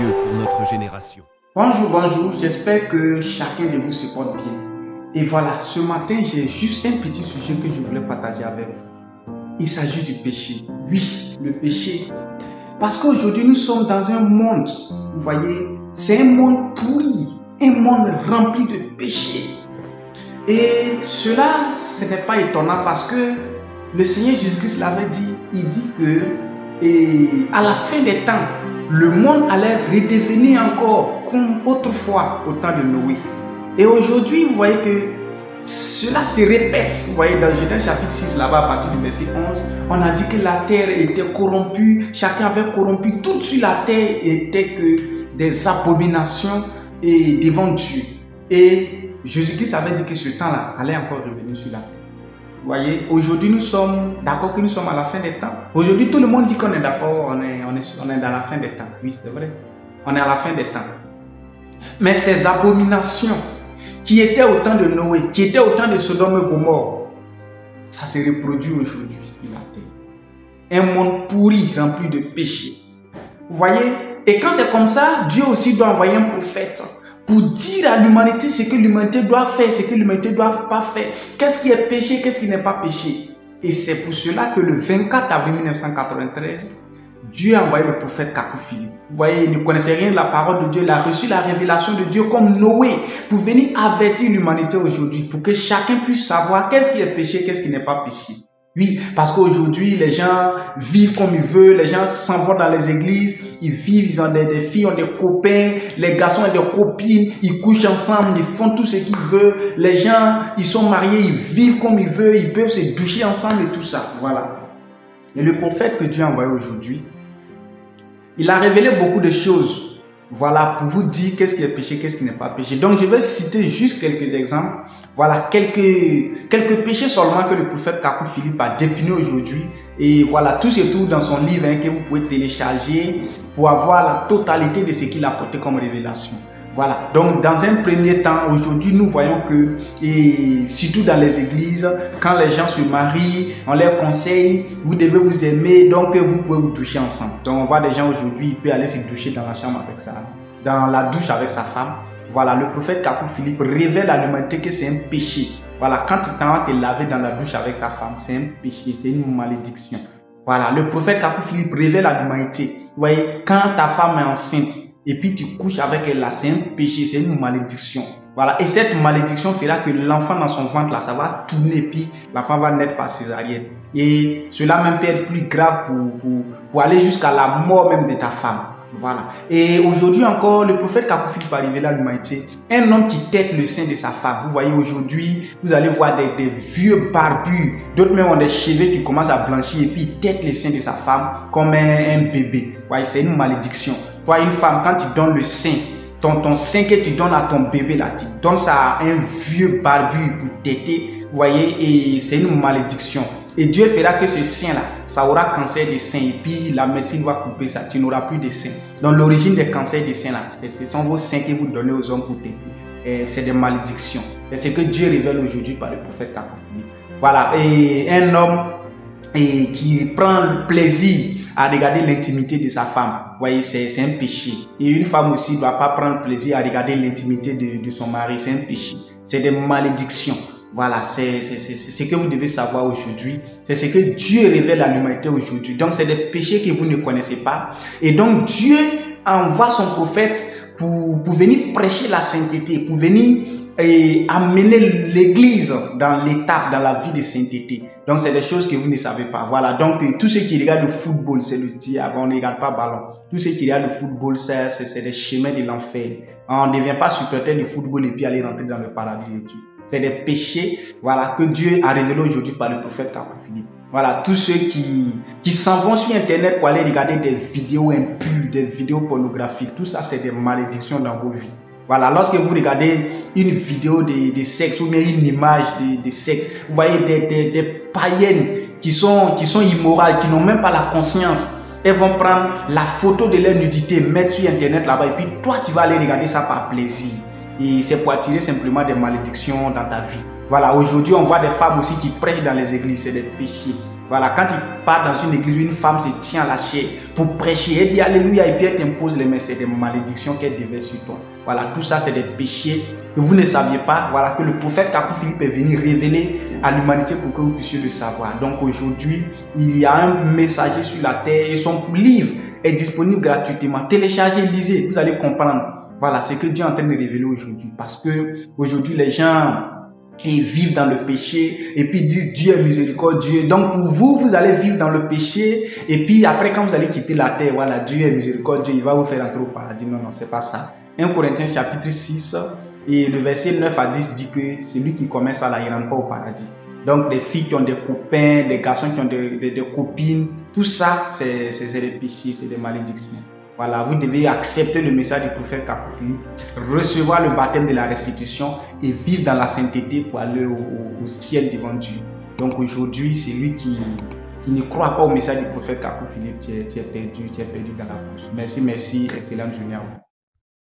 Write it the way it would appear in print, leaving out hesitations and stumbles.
Dieu pour notre génération. Bonjour, j'espère que chacun de vous se porte bien. Et voilà, ce matin, j'ai juste un petit sujet que je voulais partager avec vous. Il s'agit du péché. Oui, le péché. Parce qu'aujourd'hui, nous sommes dans un monde, vous voyez, c'est un monde pourri, un monde rempli de péché. Et cela, ce n'est pas étonnant parce que le Seigneur Jésus-Christ l'avait dit. Il dit que à la fin des temps, le monde allait redevenir encore comme autrefois au temps de Noé. Et aujourd'hui, vous voyez que cela se répète. Vous voyez, dans Genèse chapitre 6, là-bas, à partir du verset 11, on a dit que la terre était corrompue, chacun avait corrompu. Tout sur la terre était que des abominations devant Dieu. Et Jésus-Christ avait dit que ce temps-là allait encore revenir sur la terre. Vous voyez, aujourd'hui nous sommes d'accord que nous sommes à la fin des temps. Aujourd'hui tout le monde dit qu'on est d'accord, on est dans la fin des temps. Oui, c'est vrai. On est à la fin des temps. Mais ces abominations qui étaient au temps de Noé, qui étaient au temps de Sodome et Gomorrhe, ça se reproduit aujourd'hui sur la terre. Un monde pourri, rempli de péchés. Vous voyez? Et quand c'est comme ça, Dieu aussi doit envoyer un prophète pour dire à l'humanité ce que l'humanité doit faire, ce que l'humanité ne doit pas faire. Qu'est-ce qui est péché, qu'est-ce qui n'est pas péché. Et c'est pour cela que le 24 avril 1993, Dieu a envoyé le prophète Kakou Philippe. Vous voyez, il ne connaissait rien de la parole de Dieu. Il a reçu la révélation de Dieu comme Noé pour venir avertir l'humanité aujourd'hui, pour que chacun puisse savoir qu'est-ce qui est péché, qu'est-ce qui n'est pas péché. Oui, parce qu'aujourd'hui, les gens vivent comme ils veulent, les gens s'en vont dans les églises, ils vivent, ils ont des filles, ont des copains, les garçons ont des copines, ils couchent ensemble, ils font tout ce qu'ils veulent, les gens, ils sont mariés, ils vivent comme ils veulent, ils peuvent se doucher ensemble et tout ça, voilà. Et le prophète que Dieu a envoyé aujourd'hui, il a révélé beaucoup de choses, voilà, pour vous dire qu'est-ce qui est péché, qu'est-ce qui n'est pas péché. Donc je vais citer juste quelques exemples. Voilà, quelques péchés seulement que le prophète Kakou Philippe a défini aujourd'hui. Et voilà, tout se trouve dans son livre que vous pouvez télécharger pour avoir la totalité de ce qu'il a apporté comme révélation. Voilà, donc dans un premier temps, aujourd'hui, nous voyons que, et surtout dans les églises, quand les gens se marient, on leur conseille, vous devez vous aimer, donc vous pouvez vous doucher ensemble. Donc on voit des gens aujourd'hui, il peut aller se doucher dans la chambre avec dans la douche avec sa femme. Voilà, le prophète Kakou Philippe révèle à l'humanité que c'est un péché. Voilà, quand tu t'en vas te laver dans la douche avec ta femme, c'est un péché, c'est une malédiction. Voilà, le prophète Kakou Philippe révèle à l'humanité. Vous voyez, quand ta femme est enceinte et puis tu couches avec elle là, c'est un péché, c'est une malédiction. Voilà, et cette malédiction fera que l'enfant dans son ventre là, ça va tourner et puis l'enfant va naître par césarienne. Et cela même peut être plus grave pour aller jusqu'à la mort même de ta femme. Voilà. Et aujourd'hui encore, le prophète Kakou Philippe a révélé à l'humanité un homme qui tète le sein de sa femme. Vous voyez aujourd'hui, vous allez voir des vieux barbus, d'autres même ont des cheveux qui commencent à blanchir et puis ils tètent le sein de sa femme comme un bébé. Vous voyez, c'est une malédiction. Toi, une femme, quand tu donnes le sein, ton sein que tu donnes à ton bébé là, tu donnes ça à un vieux barbu pour téter. Vous voyez, et c'est une malédiction. Et Dieu fera que ce sein-là, ça aura cancer des seins. Et puis la médecine va couper ça. Tu n'auras plus de seins. Donc l'origine des cancers des seins-là, ce sont vos seins que vous donnez aux hommes pour t'aider. C'est des malédictions. Et c'est ce que Dieu révèle aujourd'hui par le prophète Kakou Philippe. Voilà. Et un homme qui prend le plaisir à regarder l'intimité de sa femme. Vous voyez, c'est un péché. Et une femme aussi ne doit pas prendre plaisir à regarder l'intimité de son mari. C'est un péché. C'est des malédictions. Voilà, c'est ce que vous devez savoir aujourd'hui. C'est ce que Dieu révèle à l'humanité aujourd'hui. Donc, c'est des péchés que vous ne connaissez pas. Et donc, Dieu envoie son prophète pour venir prêcher la sainteté, pour venir amener l'église dans l'étape, dans la vie de sainteté. Donc, c'est des choses que vous ne savez pas. Voilà, donc, tous ceux qui regardent le football, c'est le diable. On ne regarde pas ballon. Tous ceux qui regardent le football, c'est des chemins de l'enfer. On ne devient pas supporter du football et puis aller rentrer dans le paradis de Dieu. C'est des péchés, voilà, que Dieu a révélé aujourd'hui par le prophète Kakou Philippe. Voilà, tous ceux qui s'en vont sur Internet pour aller regarder des vidéos impures, des vidéos pornographiques, tout ça, c'est des malédictions dans vos vies. Voilà, lorsque vous regardez une vidéo de sexe ou bien une image de sexe, vous voyez des païennes qui sont immorales, qui n'ont même pas la conscience. Elles vont prendre la photo de leur nudité, mettre sur Internet là-bas, et puis toi, tu vas aller regarder ça par plaisir. Et c'est pour attirer simplement des malédictions dans ta vie. Voilà, aujourd'hui, on voit des femmes aussi qui prêchent dans les églises, c'est des péchés. Voilà, quand il part dans une église où une femme se tient à la chair pour prêcher, elle dit Alléluia, et puis elle t'impose les mains, c'est des malédictions qu'elle déverse sur toi. Voilà, tout ça, c'est des péchés que vous ne saviez pas. Voilà, que le prophète Kakou Philippe est venu révéler à l'humanité pour que vous puissiez le savoir. Donc aujourd'hui, il y a un messager sur la terre et son livre est disponible gratuitement. Téléchargez, lisez, vous allez comprendre. Voilà, c'est que Dieu est en train de révéler aujourd'hui. Parce que aujourd'hui, les gens ils vivent dans le péché et puis disent Dieu est miséricordieux. Donc pour vous, vous allez vivre dans le péché et puis après quand vous allez quitter la terre, voilà, Dieu est miséricordieux, il va vous faire entrer au paradis. Non, non, c'est pas ça. 1 Corinthiens chapitre 6 et le verset 9 à 10 dit que celui qui commet ça là, il rentre pas au paradis. Donc des filles qui ont des copains, des garçons qui ont des copines, tout ça c'est des péchés, c'est des malédictions. Voilà, vous devez accepter le message du prophète Kakou Philippe, recevoir le baptême de la restitution et vivre dans la sainteté pour aller au ciel devant Dieu. Donc aujourd'hui, c'est lui qui ne croit pas au message du prophète Kakou Philippe, tu es perdu dans la bouche. Merci, excellente journée à vous.